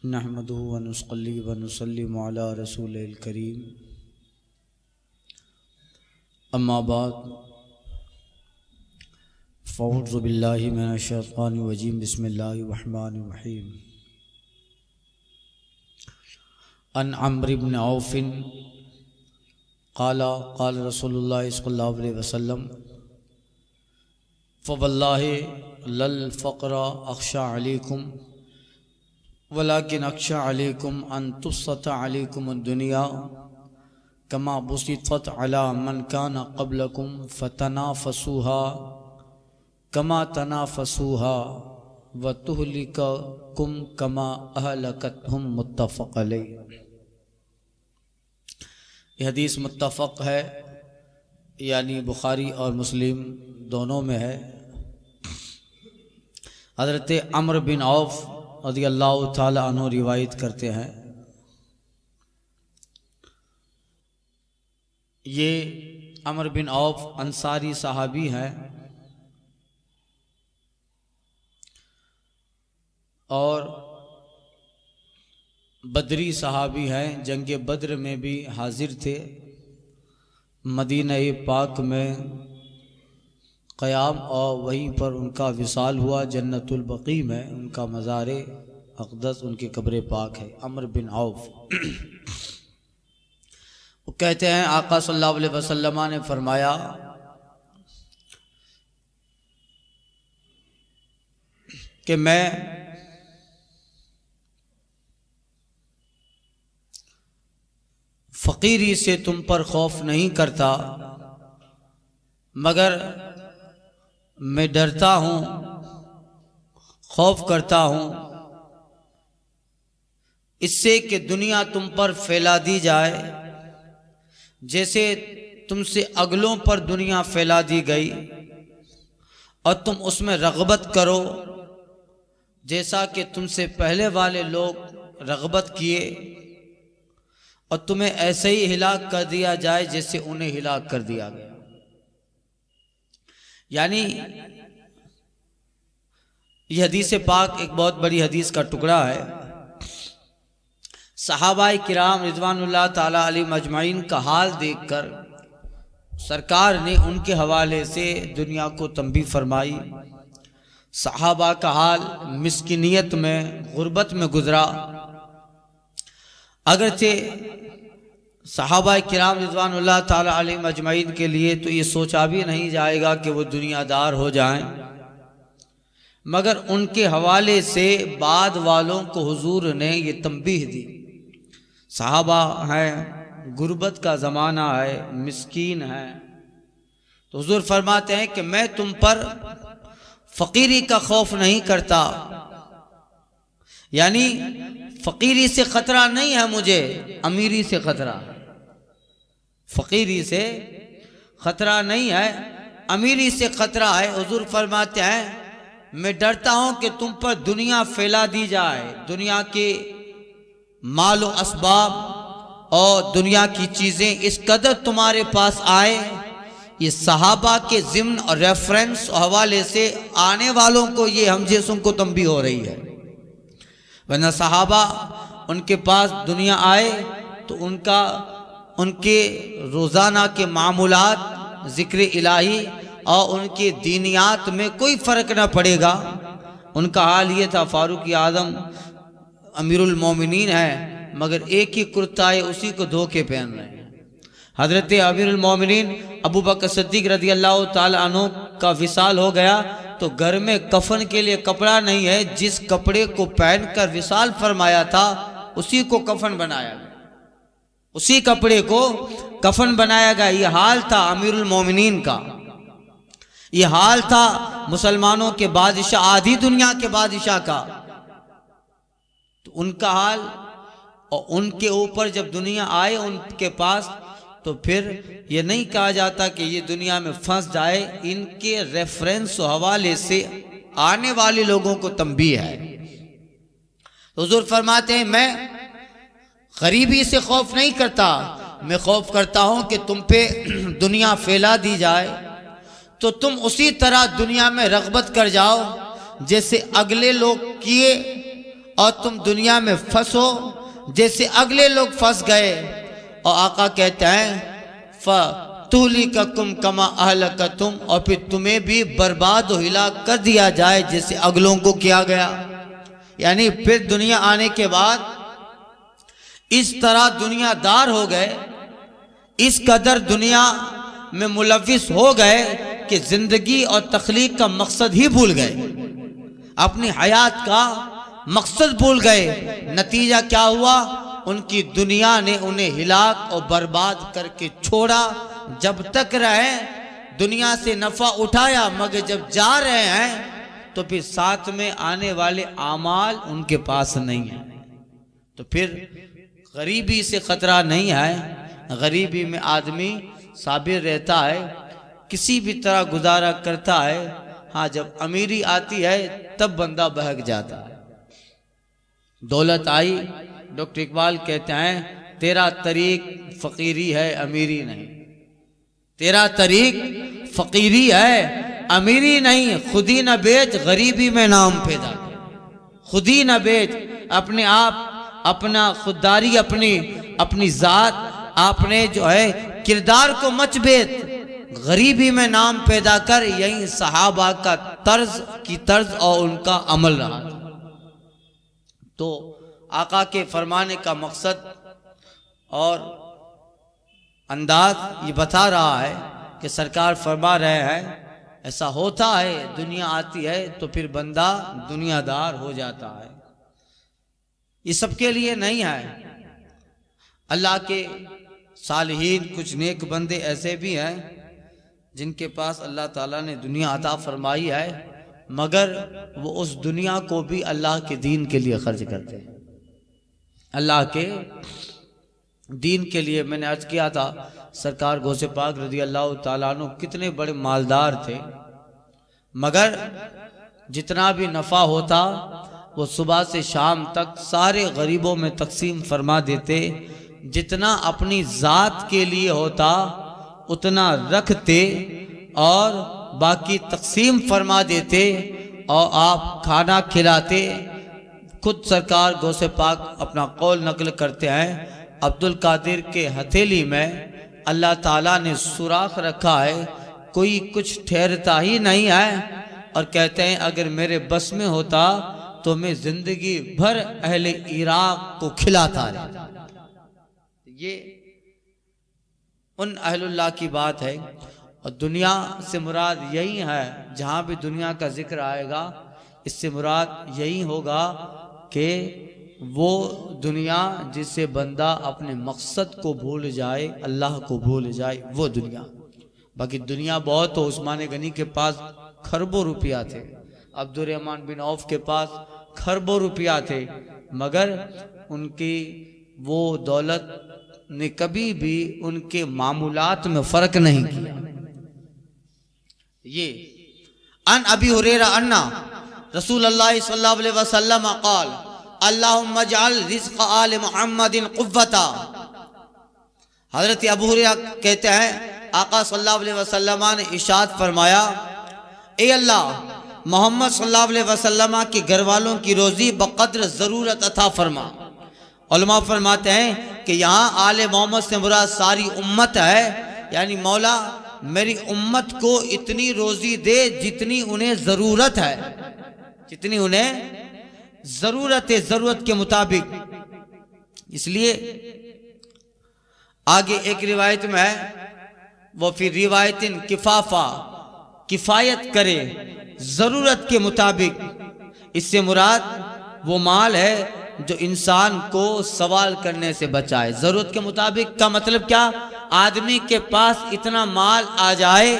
नहमदुहु व नुसल्ली व नुसल्लिमु अला रसूलिल करीम। अम्मा बाद फ़अऊज़ु बिल्लाहि मिनश शैतानिर रजीम। बिस्मिल्लाहिर रहमानिर रहीम। अन अम्र इब्न औफ़ क़ाला क़ाला रसूलुल्लाह सल्लल्लाहु अलैहि वसल्लम फ़वल्लाहि लल फ़क़्र अख़शा अलैकुम वलाकिन अख़शा अलैकुम अन तुबसत अलैकुम दुनिया कमा बुसितत अला मन कान क़ब्लकुम फ़तनाफ़सूहा कमा तनाफ़सूहा व तुहलिकुम कमा अहलकतहुम। मुत्तफ़क़ अलैह। यह हदीस मुत्तफ़क़ है, यानी बुखारी और मुस्लिम दोनों में है। हज़रत अम्र बिन औफ़ रज़ियल्लाहु ताला अन्हु रिवायत करते हैं। ये अम्र बिन औफ़ अंसारी सहाबी हैं और बदरी सहाबी हैं। जंग बद्र में भी हाजिर थे। मदीना पाक में क़याम और वहीं पर उनका विसाल हुआ। जन्नतुल बक़ी में उनका मज़ार अक़दस, उनकी कब्र पाक है। अम्र बिन औफ़ वो कहते हैं आका सल्लल्लाहु अलैहि वसल्लम ने फरमाया कि मैं फ़कीरी से तुम पर खौफ नहीं करता, मगर मैं डरता हूँ, खौफ करता हूँ इससे कि दुनिया तुम पर फैला दी जाए जैसे तुमसे अगलों पर दुनिया फैला दी गई, और तुम उसमें रग़बत करो जैसा कि तुमसे पहले वाले लोग रग़बत किए, और तुम्हें ऐसे ही हिलाक कर दिया जाए जैसे उन्हें हिलाक कर दिया गया। यानी यह हदीस पाक एक बहुत बड़ी हदीस का टुकड़ा है। सहाबाए किराम रिज़वानुल्लाह ताला अलैहिम अजमाइन का हाल देखकर सरकार ने उनके हवाले से दुनिया को तंबीह फरमाई। सहाबा का हाल मिस्किनियत में, गुर्बत में गुजरा। अगरचे सहाबाए किराम रिज़वानुल्लाह ताला अलैहिम अजमाइन के लिए तो ये सोचा भी नहीं जाएगा कि वो दुनियादार हो जाएं, मगर उनके हवाले से बाद वालों को हुजूर ने ये तंबीह दी। सहाबा हैं, गुर्बत का ज़माना है, मिस्कीन है, तो हुजूर फरमाते हैं कि मैं तुम पर फ़कीरी का खौफ नहीं करता, यानी फ़कीरी से ख़तरा नहीं है मुझे, अमीरी से ख़तरा। फ़कीरी से ख़तरा नहीं है, अमीरी से ख़तरा है। हुजूर फरमाते हैं मैं डरता हूँ कि तुम पर दुनिया फैला दी जाए, दुनिया के मालो असबाब और दुनिया की चीज़ें इस कदर तुम्हारे पास आए। ये सहाबा के ज़िम्न और रेफरेंस और हवाले से आने वालों को, ये हम जैसों को तंबीह हो रही है। वरना सहाबा उनके पास दुनिया आए तो उनके रोज़ाना के मामूलात, ज़िक्र इलाही और उनके दीनियात में कोई फ़र्क ना पड़ेगा। उनका हाल ये था, फ़ारूक आज़म अमीरुल मोमिनीन है, मगर एक ही कुर्ता है, उसी को धो के पहन रहे हैं। हज़रत अमीरुल मोमिनीन अबू बकर सिद्दीक़ रज़ियल्लाहु ताला अन्हु का विसाल हो गया तो घर में कफन के लिए कपड़ा नहीं है। जिस कपड़े को पहनकर विसाल फरमाया था उसी को कफन बनाया गया, उसी कपड़े को कफन बनाया गया। ये हाल था अमीरुल मोमिनीन का, ये हाल था मुसलमानों के बादशाह, आधी दुनिया के बादशाह का। तो उनका हाल, और उनके ऊपर जब दुनिया आए उनके पास, तो फिर ये नहीं कहा जाता कि ये दुनिया में फंस जाए। इनके रेफरेंस और हवाले से आने वाले लोगों को तंबीह है। तो हुजूर फरमाते हैं मैं गरीबी से खौफ नहीं करता, मैं खौफ करता हूं कि तुम पे दुनिया फैला दी जाए तो तुम उसी तरह दुनिया में रग़बत कर जाओ जैसे अगले लोग किए और तुम दुनिया में फंसो जैसे अगले लोग फंस गए। और आका कहते हैं फ़तुहली का कुम कमा अहलक तुम, और फिर तुम्हें भी बर्बाद और हिलाक कर दिया जाए जैसे अगलों को किया गया। यानी फिर दुनिया आने के बाद इस तरह दुनियादार हो गए, इस कदर दुनिया में मुलविस हो गए कि जिंदगी और तख्लीक का मकसद ही भूल गए, अपनी हयात का मकसद भूल गए। नतीजा क्या हुआ? उनकी दुनिया ने उन्हें हिलाक और बर्बाद करके छोड़ा। जब तक रहे दुनिया से नफा उठाया, मगर जब जा रहे हैं तो फिर साथ में आने वाले आमाल उनके पास नहीं है। तो फिर गरीबी से खतरा नहीं है। गरीबी में आदमी साबिर रहता है, किसी भी तरह गुजारा करता है। हाँ, जब अमीरी आती है तब बंदा बहक जाता है। दौलत आई, डॉक्टर इकबाल कहते हैं तेरा तरीक फकीरी है, अमीरी नहीं। तेरा तरीक फकीरी है, अमीरी नहीं। खुदी न बेच, गरीबी में नाम पैदा। खुदी न बेच, अपने आप, अपना खुददारी, अपनी जात, आपने जो है किरदार को मच बेच, गरीबी में नाम पैदा कर। यही सहाबा का तर्ज और उनका अमल रहा। तो आका के फरमाने का मकसद और अंदाज ये बता रहा है कि सरकार फरमा रहे हैं ऐसा होता है, दुनिया आती है तो फिर बंदा दुनियादार हो जाता है। ये सबके लिए नहीं है। अल्लाह के सालिहीन कुछ नेक बंदे ऐसे भी हैं जिनके पास अल्लाह ताला ने दुनिया अता फरमाई है, मगर वो उस दुनिया को भी अल्लाह के दीन के लिए खर्च करते हैं। अल्लाह के दीन के लिए। मैंने अर्ज किया था सरकार गौसे पाक रज़ी अल्लाह ताला अन्हु कितने बड़े मालदार थे, मगर जितना भी नफ़ा होता वो सुबह से शाम तक सारे गरीबों में तकसीम फरमा देते। जितना अपनी ज़ात के लिए होता उतना रखते और बाकी तकसीम फरमा देते और आप खाना खिलाते। खुद सरकार गौसे पाक अपना कौल नकल करते हैं, अब्दुल कादिर के हथेली में अल्लाह ताला ने सुराख रखा है, कोई कुछ ठहरता ही नहीं है। और कहते हैं अगर मेरे बस में होता तो मैं जिंदगी भर अहले इराक को खिलाता रहा। ये उन अहलुल्लाह की बात है। और दुनिया से मुराद यही है, जहाँ भी दुनिया का जिक्र आएगा इससे मुराद यही होगा कि वो दुनिया जिससे बंदा अपने मकसद को भूल जाए, अल्लाह को भूल जाए, वो दुनिया। बाकी दुनिया बहुत हो। उस्मान गनी के पास खरबों रुपया थे, अब्दुर्रहमान बिन औफ के पास खरबों रुपया थे, मगर उनकी वो दौलत ने कभी भी उनके मामूलात में फर्क नहीं किया। ये अन अबी हुरैरा अन्ना रसूलुल्लाह सल्लल्लाहु अलैहि वसल्लम क़ाल अल्लाहुम्मा जअल रिज़्क़ आल मुहम्मदिन क़ुव्वता। हज़रत अबू हुरैरा कहते हैं आका सल्लल्लाहु अलैहि वसल्लम ने इरशाद फरमाया, ए अल्लाह मोहम्मद सल्लल्लाहु अलैहि वसल्लम के घर वालों की रोजी बक़द्र ज़रूरत अता फरमा। उलमा फरमाते हैं कि यहाँ आले मोहम्मद से मुराद सारी उम्मत है, यानी मौला मेरी उम्मत को इतनी रोजी दे जितनी उन्हें ज़रूरत है, जितनी उन्हें ज़रूरत है, ज़रूरत के मुताबिक। इसलिए आगे एक रिवायत में है वो फिर रिवायतिन किफाफा, किफ़ायत करे ज़रूरत के मुताबिक। इससे मुराद वो माल है जो इंसान को सवाल करने से बचाए। ज़रूरत के मुताबिक का मतलब क्या? आदमी के पास इतना माल आ जाए,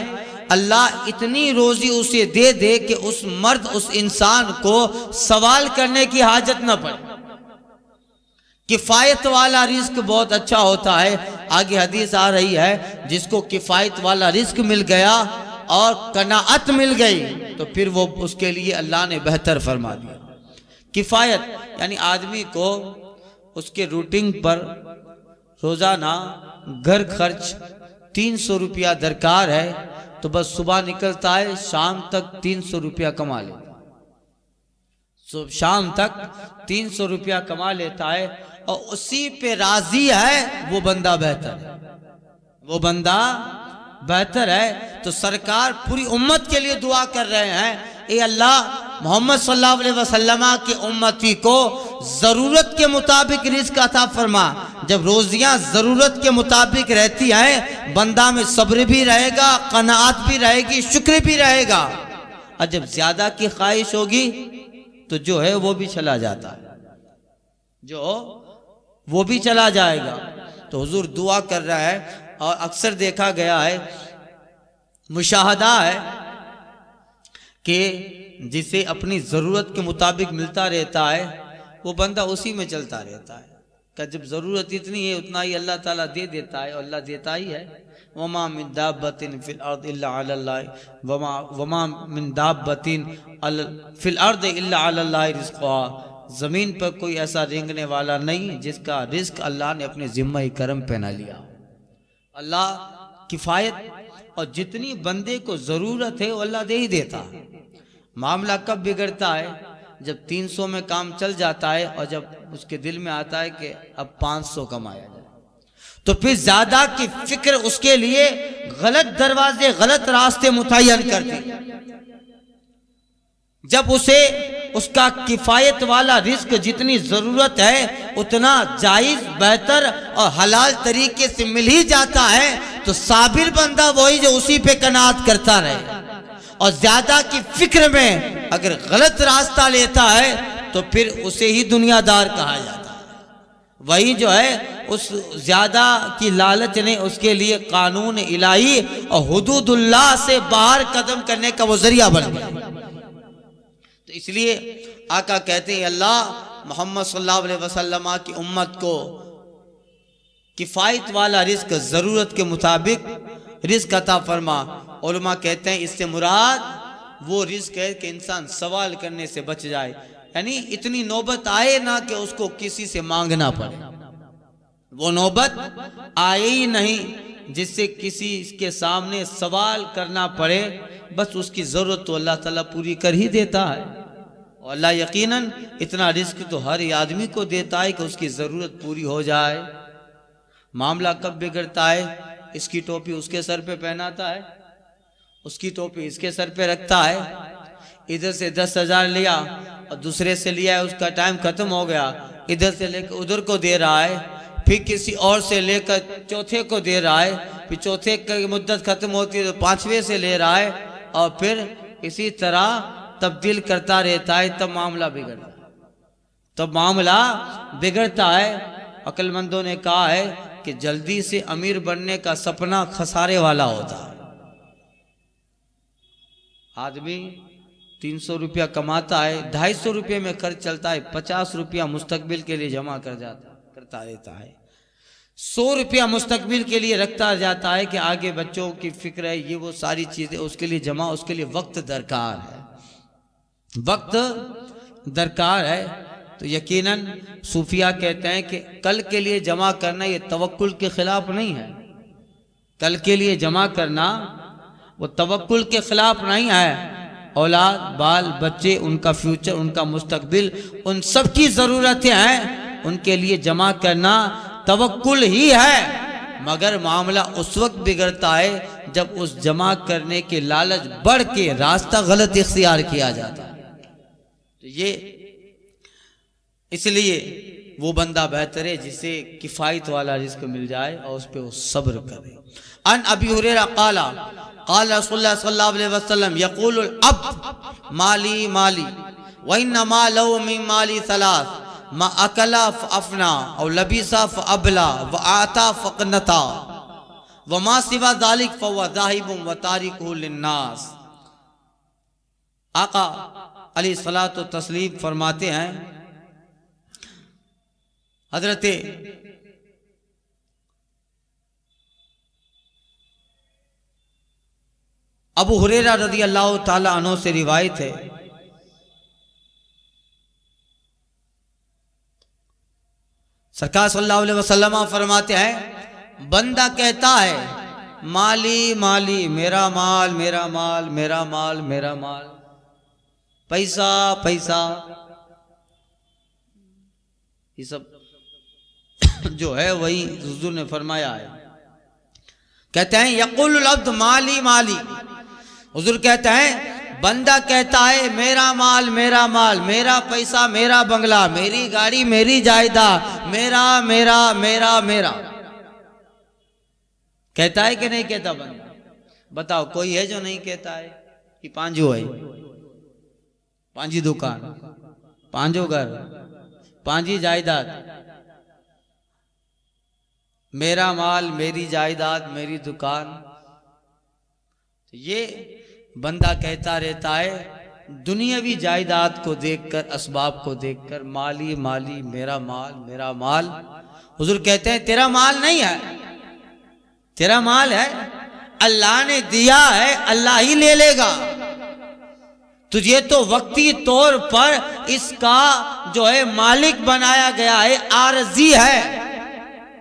अल्लाह इतनी रोजी उसे दे दे कि उस मर्द, उस इंसान को सवाल करने की हाजत न पड़े। किफ़ायत वाला रिस्क बहुत अच्छा होता है। आगे हदीस आ रही है जिसको किफ़ायत वाला रिस्क मिल गया और कनाअत मिल गई तो फिर वो उसके लिए अल्लाह ने बेहतर फरमा दिया। किफ़ायत यानी आदमी को उसके रूटीन पर रोज़ाना घर खर्च 300 रुपया दरकार है, तो बस सुबह निकलता है शाम तक 300 रुपया कमा लेता। सुबह शाम तक 300 रुपया कमा लेता है और उसी पे राजी है, वो बंदा बेहतर है, वो बंदा बेहतर है। तो सरकार पूरी उम्मत के लिए दुआ कर रहे हैं, ए अल्लाह मोहम्मद सल्लल्लाहु अलैहि वसल्लम की उम्मती को जरूरत के मुताबिक रिज़्क अता फरमा। जब रोजियां जरूरत के मुताबिक रहती हैं, बंदा में सब्र भी रहेगा, कनाअत भी रहेगी, शुक्र भी रहेगा। और जब ज्यादा की ख्वाहिश होगी तो जो है वो भी चला जाता है, जो वो भी चला जाएगा। तो हुजूर दुआ कर रहा है। और अक्सर देखा गया है, मुशाहदा है कि जिसे अपनी ज़रूरत के मुताबिक मिलता रहता है, वो बंदा उसी में चलता रहता है। कि जब ज़रूरत इतनी है उतना ही अल्लाह ताला दे देता है, और अल्लाह देता ही है। वमा मिन दाब्बतिन फिल अर्द इल्ला अलल्लाह वमा मिन दाब्बतिन फिल अर्द इल्ला अलल्लाह रिज़्क़ुहा। ज़मीन पर कोई ऐसा रेंगने वाला नहीं जिसका रिज़्क अल्लाह ने अपने ज़िम्मा करम पहना लिया। अल्लाह किफ़ायत और जितनी बंदे को ज़रूरत है वो अल्लाह दे ही देता। मामला कब बिगड़ता है? जब 300 में काम चल जाता है और जब उसके दिल में आता है कि अब 500 कमाया जाए, तो फिर ज्यादा की फिक्र उसके लिए गलत दरवाजे, गलत रास्ते मुतय्यन कर दी। जब उसे उसका किफायत वाला रिस्क जितनी जरूरत है उतना जायज, बेहतर और हलाल तरीके से मिल ही जाता है, तो साबिर बंदा वही जो उसी पे कनात करता रहे। और ज्यादा की फिक्र में अगर गलत रास्ता लेता है तो फिर उसे ही दुनियादार कहा जाता है। वही जो है उस ज्यादा की लालच ने उसके लिए कानून इलाही और हुदूदुल्लाह से बाहर कदम करने का वो जरिया बन गया। तो इसलिए आका कहते हैं, अल्लाह मोहम्मद सल्लल्लाहु अलैहि वसल्लम की उम्मत को किफायत वाला रिस्क, जरूरत के मुताबिक रिस्क अता फरमा। उलमा कहते हैं इससे मुराद वो रिस्क है कि इंसान सवाल करने से बच जाए, यानी इतनी नौबत आए ना कि उसको किसी से मांगना पड़े। वो नौबत आए ही नहीं जिससे किसी के सामने सवाल करना पड़े, बस उसकी जरूरत तो अल्लाह ताला पूरी कर ही देता है। और अल्लाह यकीनन इतना रिस्क तो हर आदमी को देता है कि उसकी जरूरत पूरी हो जाए। मामला कब बिगड़ता है? इसकी टोपी उसके सर पे पहनाता है, उसकी टोपी इसके सर पे रखता है, इधर से 10,000 लिया और दूसरे से लिया है, उसका टाइम खत्म हो गया, इधर से लेकर उधर को दे रहा है, फिर किसी और से लेकर चौथे को दे रहा है, फिर चौथे की मुद्दत खत्म होती है तो 5वें से ले रहा है, और फिर इसी तरह तब्दील करता रहता है। तब मामला बिगड़ता है, तब मामला बिगड़ता है। अक्लमंदों ने कहा है कि जल्दी से अमीर बनने का सपना खसारे वाला होता है। आदमी 300 रुपया कमाता है, 250 रुपये में खर्च चलता है, 50 रुपया मुस्तकबिल के लिए जमा करता रहता है, 100 रुपया मुस्तकबिल के लिए रखता जाता है कि आगे बच्चों की फिक्र है, ये वो सारी चीजें उसके लिए जमा, उसके लिए वक्त दरकार है, वक्त दरकार है। तो यकीनन सूफिया कहते हैं कि कल के लिए जमा करना ये तवक्कुल के खिलाफ नहीं है। कल के लिए जमा करना वो तवक्कुल के खिलाफ नहीं है। औलाद, बाल बच्चे, उनका फ्यूचर, उनका मुस्तकबिल, उन सब की ज़रूरतें हैं, उनके लिए जमा करना तवक्कुल ही है। मगर मामला उस वक्त बिगड़ता है जब उस जमा करने के लालच बढ़ के रास्ता गलत इख्तियार किया जाता है। तो ये इसलिए वो बंदा बेहतर है जिसे किफ़ायत वाला रिज़्क मिल जाए और उस पर वो सब्र करे। अन अबी हुरैरा क़ाला क़ाल रसूलुल्लाह सल्लल्लाहु अलैहि वसल्लम यक़ूलुल अब्द माली माली व इन्नमा लहु मिन माली सलास मा अकला फ़अफ़ना औ लबिसा फ़अबला व आता फ़क़नता व मा सिवा ज़ालिक फ़हुव ज़ाहिबुन व तारिकुहु लिन्नास। आका अलैहिस्सलातु तस्लीम फरमाते हैं, हजरत अबू हुरैरा रज़ी अल्लाह ताला अन्हु से रिवायत है, सरकार सल्लल्लाहु अलैहि वसल्लम फरमाते हैं, बंदा कहता है माली माली, मेरा माल मेरा माल मेरा माल मेरा माल, पैसा पैसा ये सब जो है वही हुजूर ने फरमाया है। कहते हैं यकुल अब्द माली माली, हुजूर कहते हैं बंदा कहता है मेरा माल मेरा माल, मेरा पैसा मेरा बंगला, मेरी गाड़ी मेरी जायदाद, मेरा मेरा मेरा मेरा, कहता है कि नहीं कहता बंदा? बताओ कोई है जो नहीं कहता है? कि पांजो है, पांजी दुकान, पांजो घर, पांजी जायदाद, मेरा माल मेरी जायदाद मेरी दुकान, तो ये बंदा कहता रहता है दुनियावी जायदाद को देखकर, असबाब को देखकर, माली माली, मेरा माल मेरा माल। हुजूर कहते हैं तेरा माल नहीं है, तेरा माल है, अल्लाह ने दिया है, अल्लाह ही ले लेगा। तुझे तो वक्ती तौर पर इसका जो है मालिक बनाया गया है, आरजी है।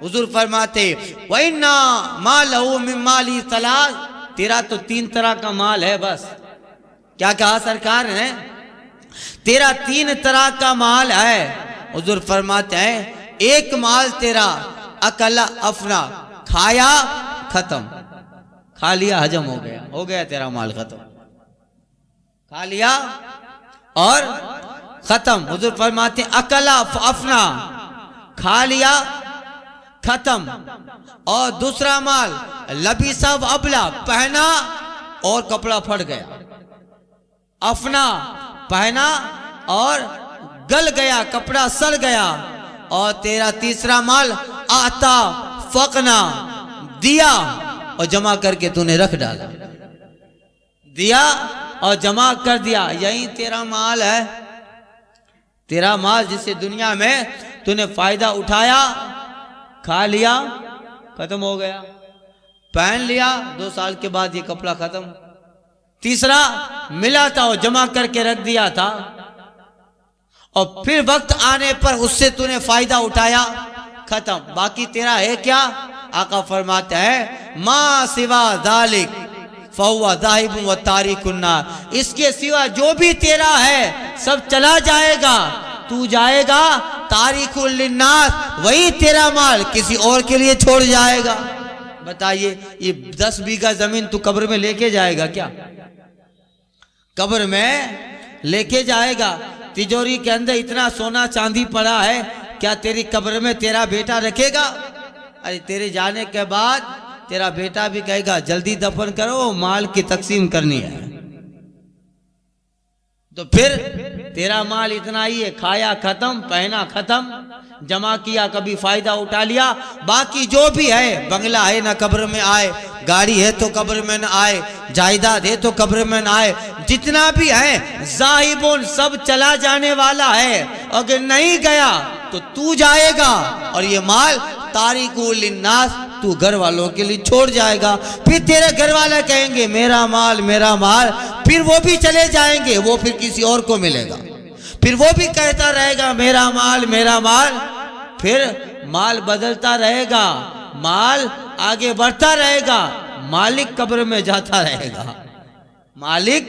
हुजूर फरमाते वइन्ना मालहु मिन माली सलास, तेरा तो 3 तरह का माल है बस। क्या कहा सरकार ने? तेरा 3 तरह का माल है। हुजूर फरमाते हैं एक माल तेरा अकला अफना, खाया खत्म, खा लिया हजम हो गया तेरा माल खत्म, खा लिया और खत्म। हुजूर फरमाते अकला अफना, खा लिया खत्म। और दूसरा माल लबी सब अबला, पहना और कपड़ा फट गया, अफना पहना और गल गया, कपड़ा सड़ गया। और तेरा तीसरा माल आता फकना, दिया और जमा करके तूने रख डाला, दिया और जमा कर दिया, यही तेरा माल है। तेरा माल जिससे दुनिया में तूने फायदा उठाया, खा लिया खत्म हो गया, पहन लिया 2 साल के बाद ये कपड़ा खत्म। तीसरा मिला था और जमा करके रख दिया था, और फिर वक्त आने पर उससे तूने फायदा उठाया, खत्म। बाकी तेरा है क्या? आका फरमाते हैं मा सिवा जालिक फहुवा जाहिबुन व तारिकुन नार, इसके सिवा जो भी तेरा है सब चला जाएगा, तू जाएगा तारिकुल लिन्नास, वही तेरा माल किसी और के लिए छोड़ जाएगा। बताइए ये 10 बीघा जमीन तू कब्र में लेके जाएगा क्या? कब्र में लेके जाएगा? तिजोरी के अंदर इतना सोना चांदी पड़ा है, क्या तेरी कब्र में तेरा बेटा रखेगा? अरे तेरे जाने के बाद तेरा बेटा भी कहेगा जल्दी दफन करो, माल की तकसीम करनी है। तो फिर तेरा माल इतना ही है, खाया खत्म, पहना खत्म, जमा किया कभी फायदा उठा लिया, बाकी जो भी है, बंगला है ना कब्र में आए, गाड़ी है तो कब्र में न आए, जायदाद है तो कब्र में न आए, जितना भी है जाहिबुन सब चला जाने वाला है। अगर नहीं गया तो तू जाएगा, और ये माल तारिकुल लिन्नास, तू घर वालों के लिए छोड़ जाएगा। फिर तेरे घर वाले कहेंगे मेरा माल मेरा माल, फिर वो भी चले जाएंगे, वो फिर किसी और को मिलेगा, फिर वो भी कहता रहेगा मेरा माल मेरा माल, फिर माल बदलता रहेगा, माल आगे बढ़ता रहेगा, मालिक कब्र में जाता रहेगा, मालिक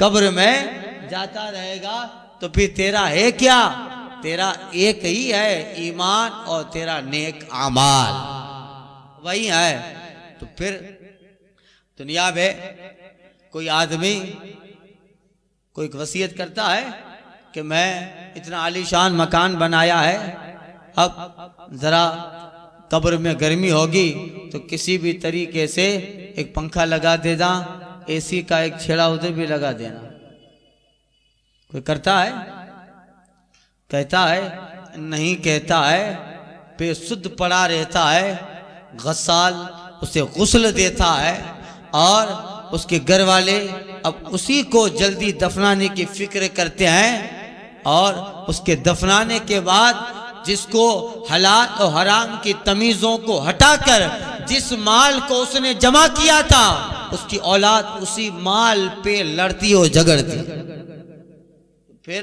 कब्र में जाता रहेगा। तो फिर तेरा है क्या? तेरा एक ही है, ईमान और तेरा नेक आमाल, वही है। तो फिर दुनिया में कोई आदमी कोई वसीयत करता है कि मैं इतना आलीशान मकान बनाया है, अब जरा कब्र में गर्मी होगी तो किसी भी तरीके से एक पंखा लगा देना, एसी का एक छेड़ा उधर भी लगा देना। कोई करता है? कहता है? नहीं कहता है। बेसुध पड़ा रहता है, गस्साल उसे गुस्ल देता है, और उसके घर वाले अब उसी को जल्दी दफनाने की फिक्र करते हैं, और उसके दफनाने के बाद जिसको हलाल और हराम की तमीज़ों को हटाकर जिस माल को उसने जमा किया था, उसकी औलाद उसी माल पे लड़ती और झगड़ती। फिर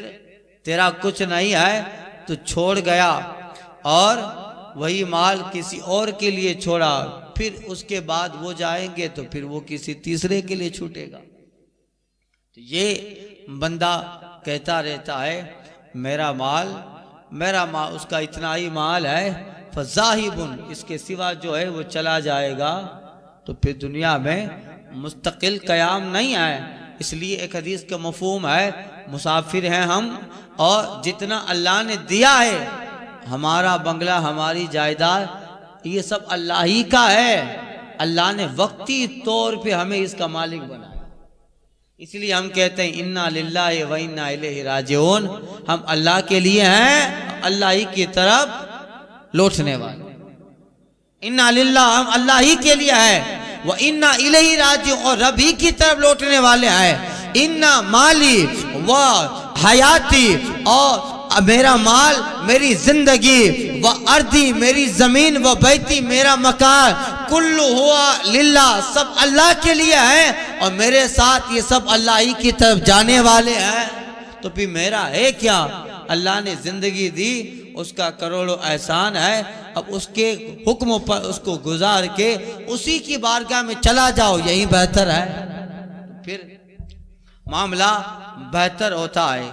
तेरा कुछ नहीं है, तो छोड़ गया और वही माल किसी और के लिए छोड़ा, फिर उसके बाद वो जाएंगे तो फिर वो किसी तीसरे के लिए छूटेगा। तो ये बंदा कहता रहता है मेरा माल मेरा माल, उसका इतना ही माल है, फज़ाहिबुन, इसके सिवा जो है वो चला जाएगा, तो फिर दुनिया में मुस्तकिल क़याम नहीं है। इसलिए एक हदीस का मफ़हूम है, मुसाफिर हैं हम, और जितना अल्लाह ने दिया है, हमारा बंगला, हमारी जायदाद, ये सब अल्लाह ही का है। अल्लाह ने वक्ती तौर पे हमें इसका मालिक बनाया। इसलिए हम कहते हैं इन्ना लिल्लाहि व इन्ना इलैहि राजिऊन, हम अल्लाह के लिए हैं, अल्लाह ही की तरफ लौटने वाले। इन्ना लिल्लाह, हम अल्लाह ही के लिए है, व इन्ना इलैहि राजिऊन, और रब ही की तरफ लौटने वाले हैं। इन्ना माली व हयाती, और मेरा माल, मेरी जिंदगी, व अर्दी, मेरी जमीन, व बैती, मेरा मकान, कुल्लु हुआ लिल्लाह, सब अल्लाह के लिए है, और मेरे साथ ये सब अल्लाह ही की तरफ जाने वाले हैं। तो फिर मेरा है क्या? अल्लाह ने जिंदगी दी, उसका करोड़ों एहसान है, अब उसके हुक्म पर उसको गुजार के उसी की बारगाह में चला जाओ, यही बेहतर है। फिर मामला बेहतर होता है।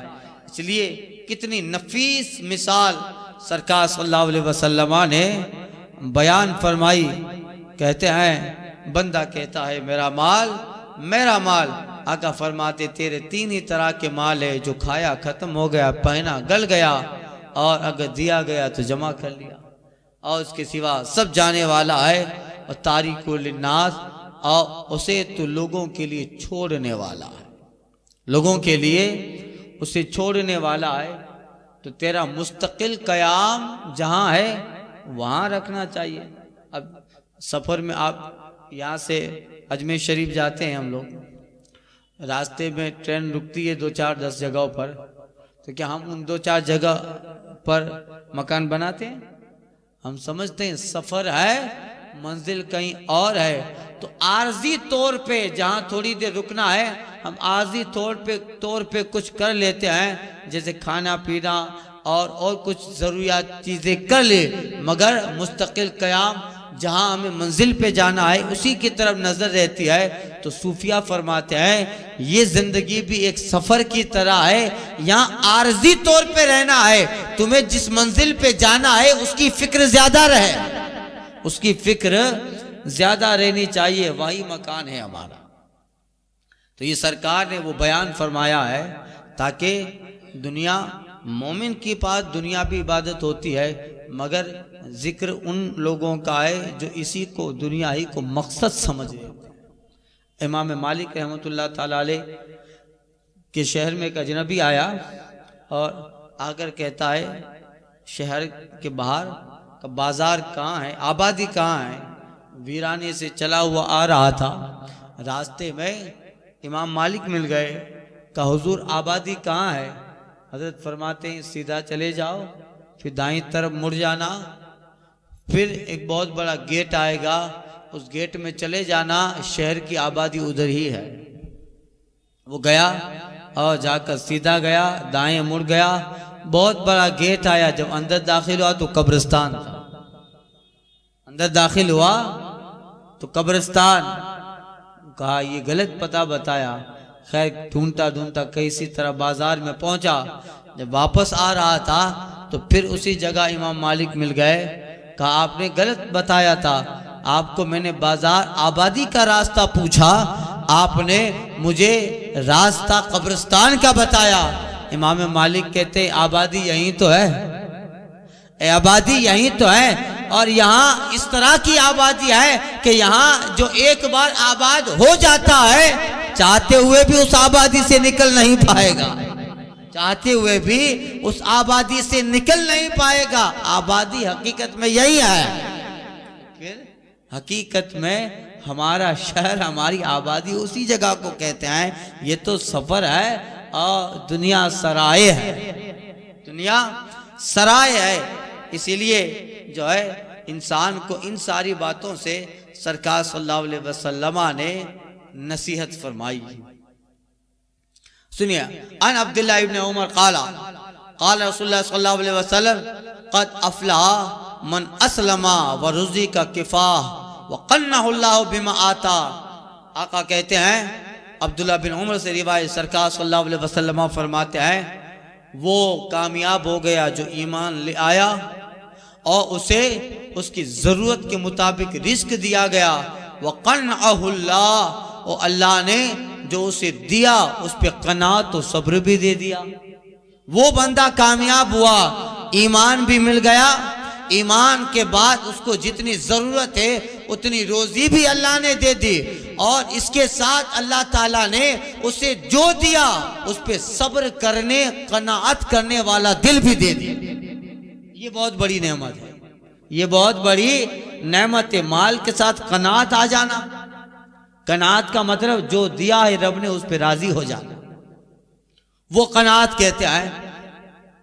इसलिए कितनी नफीस मिसाल सरकार सल्लल्लाहु अलैहि वसल्लम ने बयान फरमाई। कहते हैं, बंदा कहता है मेरा माल, मेरा माल। आका फरमाते तेरे तीन ही तरह के माल है, जो खाया खत्म हो गया, पहना गल गया, और अगर दिया गया तो जमा कर लिया, और उसके सिवा सब जाने वाला है। और तारिकुल लिन्नास, और उसे तो लोगों के लिए छोड़ने वाला है, लोगों के लिए उसे छोड़ने वाला है। तो तेरा मुस्तकिल क़याम जहाँ है वहाँ रखना चाहिए। अब सफ़र में आप यहाँ से अजमेर शरीफ जाते हैं हम लोग, रास्ते में ट्रेन रुकती है 2-4-10 जगहों पर, तो क्या हम उन 2-4 जगह पर मकान बनाते हैं? हम समझते हैं सफ़र है, मंजिल कहीं और है, तो आर्जी तौर पे जहाँ थोड़ी देर रुकना है, हम आर्जी तौर पे कुछ कर लेते हैं, जैसे खाना पीना और कुछ ज़रूरियात चीज़ें कर ले, मगर मुस्तकिल क़याम जहाँ हमें मंजिल पे जाना है उसी की तरफ नज़र रहती है। तो सूफिया फरमाते हैं ये ज़िंदगी भी एक सफ़र की तरह है, यहाँ आर्जी तौर पे रहना है, तुम्हें जिस मंजिल पे जाना है उसकी फ़िक्र ज़्यादा रहे, उसकी फ़िक्र ज़्यादा रहनी चाहिए, वही मकान है हमारा। तो ये सरकार ने वो बयान फरमाया है, ताकि दुनिया, मोमिन के पास दुनिया भी इबादत होती है, मगर जिक्र उन लोगों का है जो इसी को, दुनिया ही को मकसद समझ रहे थे। इमाम मालिक रहमतुल्लाह ताला अलैह के शहर में एक अजनबी आया और आकर कहता है शहर के बाहर का बाजार कहाँ है, आबादी कहाँ है? वीराने से चला हुआ आ रहा था, रास्ते में इमाम मालिक मिल गए, कहा हुजूर आबादी कहाँ है? हजरत फरमाते हैं सीधा चले जाओ, फिर दाईं तरफ मुड़ जाना, फिर एक बहुत बड़ा गेट आएगा, उस गेट में चले जाना, शहर की आबादी उधर ही है। वो गया और जाकर सीधा गया, दाएं मुड़ गया, बहुत बड़ा गेट आया, जब अंदर दाखिल हुआ तो कब्रिस्तान था, अंदर दाखिल हुआ तो कब्रिस्तान। कहा ये गलत पता बताया। खैर ढूंढता ढूंढता किसी तरह बाजार में पहुंचा, जब वापस आ रहा था तो फिर उसी जगह इमाम मालिक मिल गए। कहा आपने गलत बताया था, आपको मैंने बाजार आबादी का रास्ता पूछा, आपने मुझे रास्ता कब्रिस्तान का बताया। इमाम मालिक कहते आबादी यहीं तो है, आबादी यहीं तो है, और यहाँ इस तरह की आबादी है कि यहाँ जो एक बार आबाद हो जाता है, चाहते हुए भी उस आबादी से निकल नहीं पाएगा, चाहते हुए भी उस आबादी से निकल नहीं पाएगा। आबादी हकीकत में यही है, फिर हकीकत में हमारा शहर, हमारी आबादी उसी जगह को कहते हैं। ये तो सफर है और दुनिया सराय है, दुनिया सराय है। इसीलिए जो है इंसान को इन सारी बातों से सरकार सल्लल्लाहु अलैहि वसल्लम ने नसीहत फरमाई। सुनिए, अन अब्दुल्लाह इब्न उमर क़ाला क़ाला रसूलुल्लाह सल्लल्लाहु अलैहि वसल्लम क़द अफ़लहा मन अस्लमा व रुज़िक़ा किफ़ाह व क़न्नहुल्लाहु बिमा आता। आका कहते हैं, अब्दुल्लाह बिन उमर से रिवायत, सरकार सल्लल्लाहु अलैहि वसल्लम फरमाते हैं वो कामयाब हो गया जो ईमान ले आया और उसे उसकी ज़रूरत के मुताबिक रिस्क दिया गया। वक़न्अहुल्लाह, और अल्लाह ने जो उसे दिया उस पे कनात और सब्र भी दे दिया। वो बंदा कामयाब हुआ, ईमान भी मिल गया, ईमान के बाद उसको जितनी ज़रूरत है उतनी रोज़ी भी अल्लाह ने दे दी, और इसके साथ अल्लाह ताला ने उसे जो दिया उस पे सब्र करने, कनाअत करने वाला दिल भी दे दिया। ये बहुत बड़ी नेमत है, ये बहुत बड़ी नेमत है। माल के साथ कनाअत आ जाना। कनाअत का मतलब जो दिया है रब ने उस पे राजी हो जाना, वो कनाअत कहते हैं।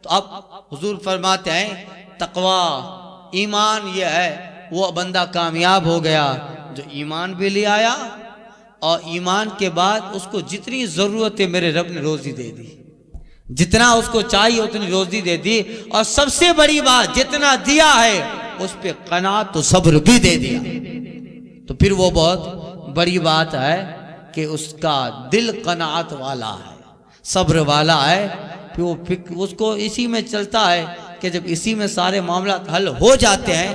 तो अब हुजूर फरमाते हैं तकवा, ईमान ये है, वो बंदा कामयाब हो गया जो ईमान भी ले आया और ईमान के बाद उसको जितनी ज़रूरत है मेरे रब ने रोज़ी दे दी, जितना उसको चाहिए उतनी रोज़ी दे दी, और सबसे बड़ी बात जितना दिया है उस पे कनात तो सब्र भी दे दिया। तो फिर वो बहुत बड़ी बात है कि उसका दिल कनात वाला है, सब्र वाला है। फिर वो उसको इसी में चलता है कि जब इसी में सारे मामला हल हो जाते हैं,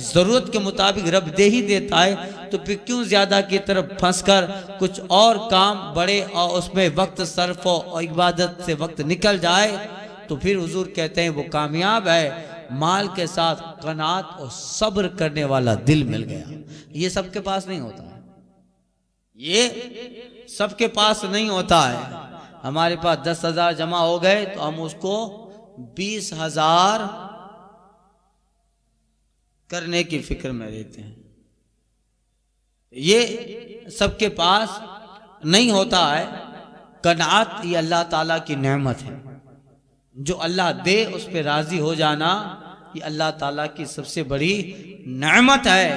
ज़रूरत के मुताबिक रब दे ही देता है, तो फिर क्यों ज़्यादा की तरफ फंसकर कुछ और काम बढ़े और उसमें वक्त सर्फ हो और इबादत से वक्त निकल जाए। तो फिर हुजूर कहते हैं वो कामयाब है, माल के साथ कनात और सब्र करने वाला दिल मिल गया। ये सबके पास नहीं होता है, ये सबके पास नहीं होता है। हमारे पास 10,000 जमा हो गए तो हम उसको 20,000 करने की फिक्र में रहते हैं। ये सबके पास नहीं होता है। कनात ये अल्लाह ताला की नेमत है, जो अल्लाह दे उस पे राजी हो जाना ये अल्लाह ताला की सबसे बड़ी नेमत है।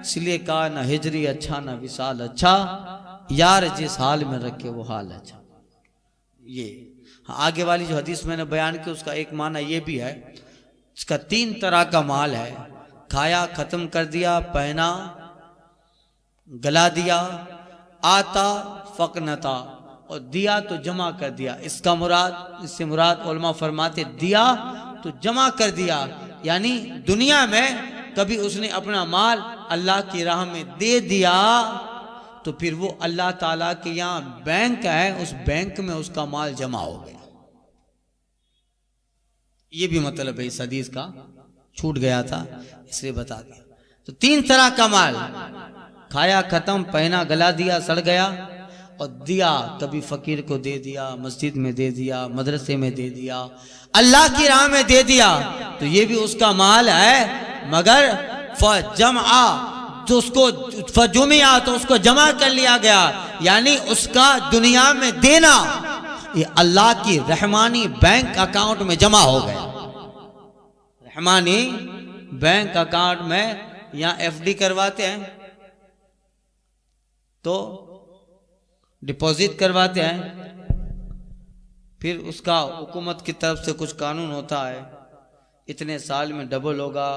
इसलिए कहा ना हिजरी अच्छा ना विसाल अच्छा, यार जिस हाल में रखे वो हाल अच्छा। ये आगे वाली जो हदीस मैंने बयान की उसका एक माना ये भी है, इसका 3 तरह का माल है। खाया खत्म कर दिया, पहना गला दिया, आता फकनता, और दिया तो जमा कर दिया। इससे मुराद उलमा फरमाते दिया तो जमा कर दिया, यानी दुनिया में कभी उसने अपना माल अल्लाह की राह में दे दिया तो फिर वो अल्लाह ताला के यहाँ बैंक है, उस बैंक में उसका माल जमा हो गया। ये भी मतलब है इस हदीस का, छूट गया था इसलिए बता दिया। तो 3 तरह का माल, खाया खत्म, पहना गला दिया, सड़ गया, और दिया कभी फकीर को दे दिया, मस्जिद में दे दिया, मदरसे में दे दिया, अल्लाह की राह में दे दिया, तो ये भी उसका माल है। मगर फजमा तो उसको फजुमिया तो उसको जमा कर लिया गया, यानी उसका दुनिया में देना ये अल्लाह की रहमानी बैंक अकाउंट में जमा हो गया। रहमानी बैंक अकाउंट में यहाँ एफडी करवाते हैं तो डिपॉजिट करवाते हैं, फिर उसका हुकूमत की तरफ से कुछ कानून होता है, इतने साल में डबल होगा,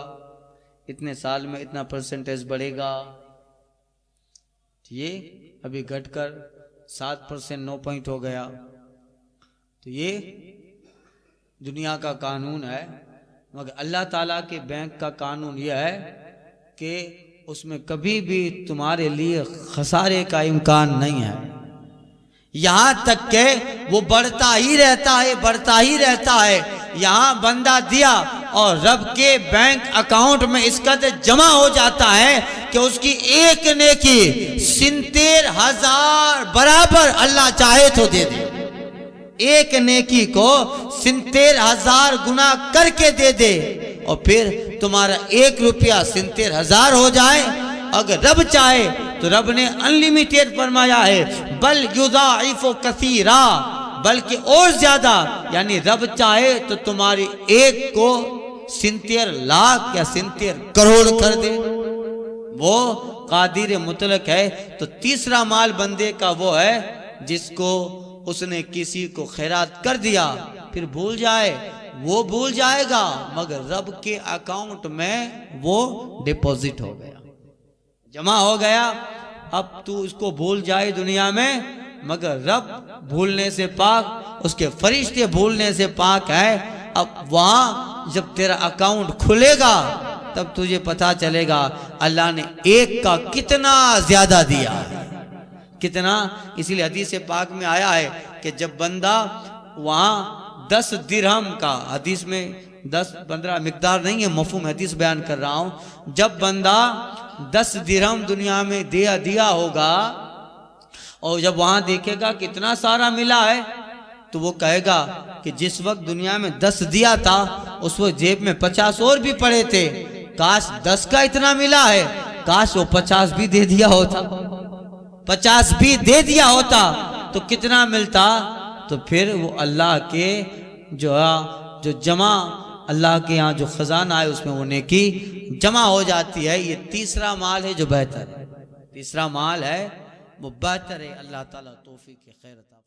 इतने साल में इतना परसेंटेज बढ़ेगा। ये अभी घटकर 7% 9 पॉइंट हो गया। तो ये दुनिया का कानून है, मगर अल्लाह ताला के बैंक का कानून यह है कि उसमें कभी भी तुम्हारे लिए खसारे का इम्कान नहीं है। यहाँ तक के वो बढ़ता ही रहता है, बढ़ता ही रहता है। यहाँ बंदा दिया और रब के बैंक अकाउंट में इसका जमा हो जाता है कि उसकी एक नेकी 70,000 बराबर अल्लाह चाहे तो दे दे। एक नेकी को 70,000 गुना करके दे दे, और फिर तुम्हारा 1 रुपया 70,000 हो जाए। अगर रब चाहे तो रब ने अनलिमिटेड फरमाया है, बल युदाइफु कसीरा, बल्कि और ज्यादा, यानी रब चाहे तो तुम्हारी एक को 70 लाख या 70 करोड़ कर दे। वो कादिर मुतलक है। तो तीसरा माल बंदे का वो है जिसको उसने किसी को खैरात कर दिया, फिर भूल जाए, वो भूल जाएगा, मगर रब के अकाउंट में वो डिपॉजिट हो गया, जमा हो गया। अब तू इसको भूल जाए दुनिया में मगर रब भूलने से पाक, उसके फरिश्ते भूलने से पाक है। अब वहां जब तेरा अकाउंट खुलेगा तब तुझे पता चलेगा अल्लाह ने एक का कितना ज्यादा दिया है, कितना। इसीलिए हदीस पाक में आया है कि जब बंदा वहां 10 दिरहम का, हदीस में 10-15 मिकदार नहीं है, मफहूम हदीस बयान कर रहा हूं, जब बंदा 10 दिरहम दुनिया में दिया होगा और जब वहां देखेगा कितना सारा मिला है तो वो कहेगा कि जिस वक्त दुनिया में 10 दिया था उस वक्त जेब में 50 और भी पड़े थे, काश 10 का इतना मिला है, काश वो 50 भी दे दिया होता, 50 भी दे दिया होता तो कितना मिलता। तो फिर वो अल्लाह के जो जमा, अल्लाह के यहाँ जो खजाना है उसमें वो नेकी जमा हो जाती है। ये तीसरा माल है जो बेहतर है, तीसरा माल है वो बेहतर है। अल्लाह ताला तौफीक खैर अता